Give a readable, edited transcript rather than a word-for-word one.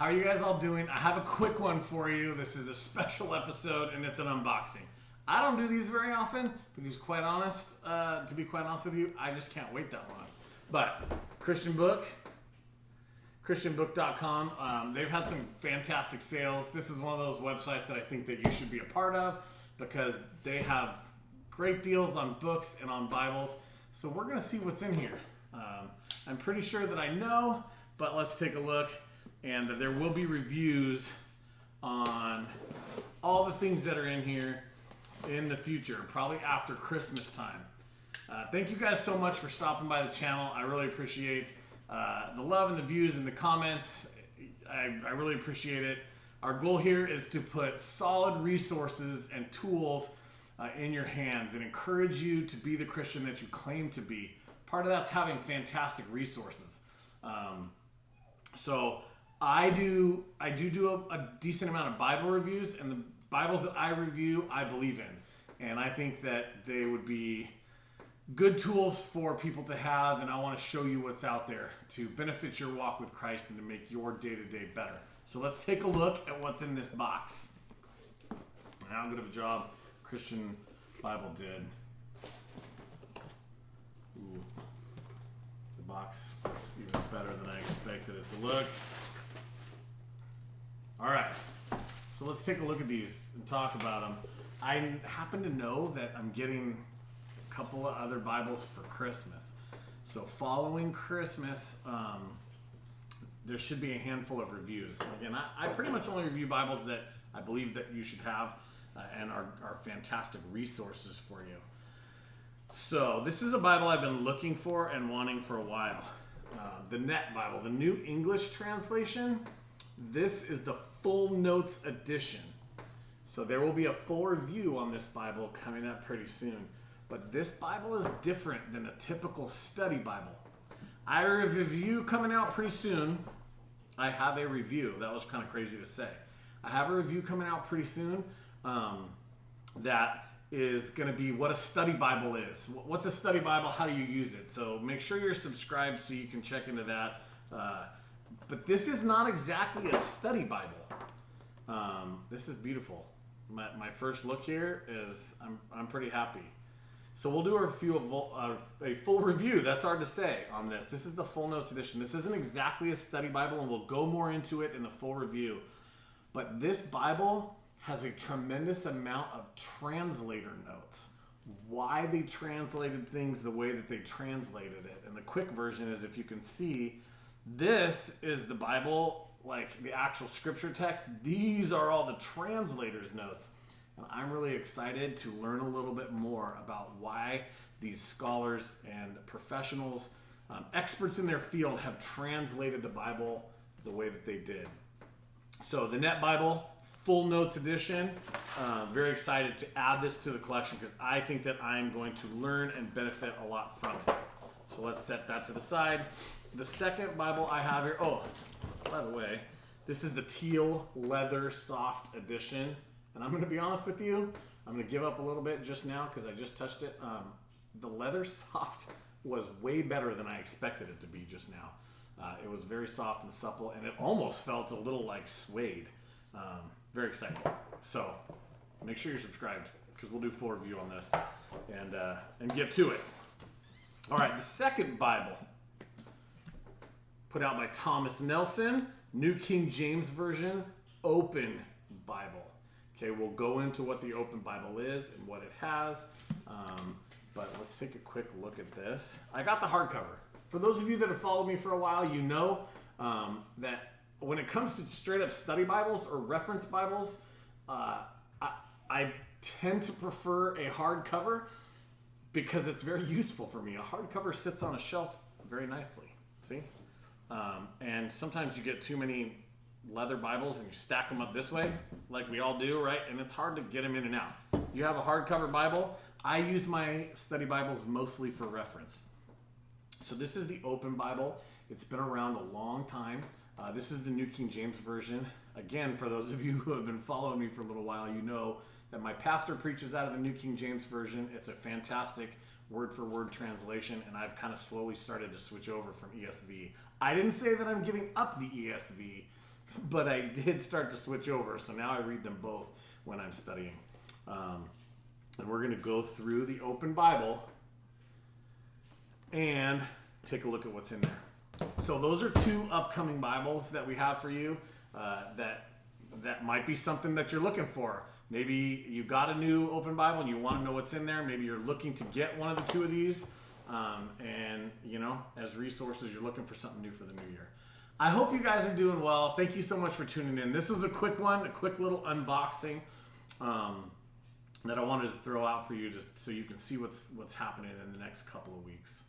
How are you guys all doing? I have a quick one for you. This is a special episode and it's an unboxing. I don't do these very often because to be quite honest with you, I just can't wait that long. But Christianbook.com, they've had some fantastic sales. This is one of those websites that I think that you should be a part of because they have great deals on books and on Bibles. So we're going to see what's in here. I'm pretty sure that I know, but let's take a look. And there will be reviews on all the things that are in here in the future, probably after Christmas time. Thank you guys so much for stopping by the channel. I really appreciate the love and the views and the comments. I really appreciate it. Our goal here is to put solid resources and tools in your hands and encourage you to be the Christian that you claim to be. Part of that's having fantastic resources. So I do a decent amount of Bible reviews, and the Bibles that I review, I believe in. And I think that they would be good tools for people to have, and I want to show you what's out there to benefit your walk with Christ and to make your day-to-day better. So let's take a look at what's in this box. How good of a job Christian Bible did. Ooh. The box looks even better than I expected it to look. All right, so let's take a look at these and talk about them. I happen to know that I'm getting a couple of other Bibles for Christmas. So following Christmas, there should be a handful of reviews. Again, I pretty much only review Bibles that I believe that you should have and are fantastic resources for you. So this is a Bible I've been looking for and wanting for a while. The Net Bible, the New English Translation. This is the Full Notes Edition. So there will be a full review on this Bible coming up pretty soon. But this Bible is different than a typical study Bible. I have a review coming out pretty soon. I have a review. That was kind of crazy to say. I have a review coming out pretty soon that is going to be what a study Bible is. What's a study Bible? How do you use it? So make sure you're subscribed so you can check into that. But this is not exactly a study Bible. This is beautiful. My first look here is I'm pretty happy. So we'll do a full review. That's hard to say on this. This is the Full Notes Edition. This isn't exactly a study Bible, and we'll go more into it in the full review. But this Bible has a tremendous amount of translator notes. Why they translated things the way that they translated it. And the quick version is, if you can see, this is the Bible, like the actual scripture text. These are all the translator's notes. And I'm really excited to learn a little bit more about why these scholars and professionals, experts in their field, have translated the Bible the way that they did. So the Net Bible, Full Notes Edition. Very excited to add this to the collection because I think that I'm going to learn and benefit a lot from it. So let's set that to the side. The second Bible I have here, oh, by the way, this is the Teal Leather Soft Edition. And I'm going to be honest with you, I'm going to give up a little bit just now because I just touched it. The leather soft was way better than I expected it to be just now. It was very soft and supple, and it almost felt a little like suede. Very excited. So make sure you're subscribed because we'll do a full review on this and get to it. All right, the second Bible put out by Thomas Nelson, New King James Version, Open Bible. Okay, we'll go into what the Open Bible is and what it has, but let's take a quick look at this. I got the hardcover. For those of you that have followed me for a while, you know that when it comes to straight up study Bibles or reference Bibles, I tend to prefer a hardcover because it's very useful for me. A hardcover sits on a shelf very nicely, see? And sometimes you get too many leather Bibles and you stack them up this way like we all do, right? And it's hard to get them in and out. You have a hardcover Bible. I use my study Bibles mostly for reference. So this is the Open Bible. It's been around a long time. This is the New King James Version. Again, for those of you who have been following me for a little while, you know that my pastor preaches out of the New King James Version. It's a fantastic word-for-word translation, and I've kind of slowly started to switch over from ESV. I didn't say that I'm giving up the ESV but I did start to switch over. So now I read them both when I'm studying. And we're going to go through the open Bible and take a look at what's in there. So those are 2 upcoming Bibles that we have for you that might be something that you're looking for. Maybe you got a new open Bible and you want to know what's in there. Maybe you're looking to get one of the 2 of these. And, as resources, you're looking for something new for the new year. I hope you guys are doing well. Thank you so much for tuning in. This was a quick one, a quick little unboxing that I wanted to throw out for you just so you can see what's happening in the next couple of weeks.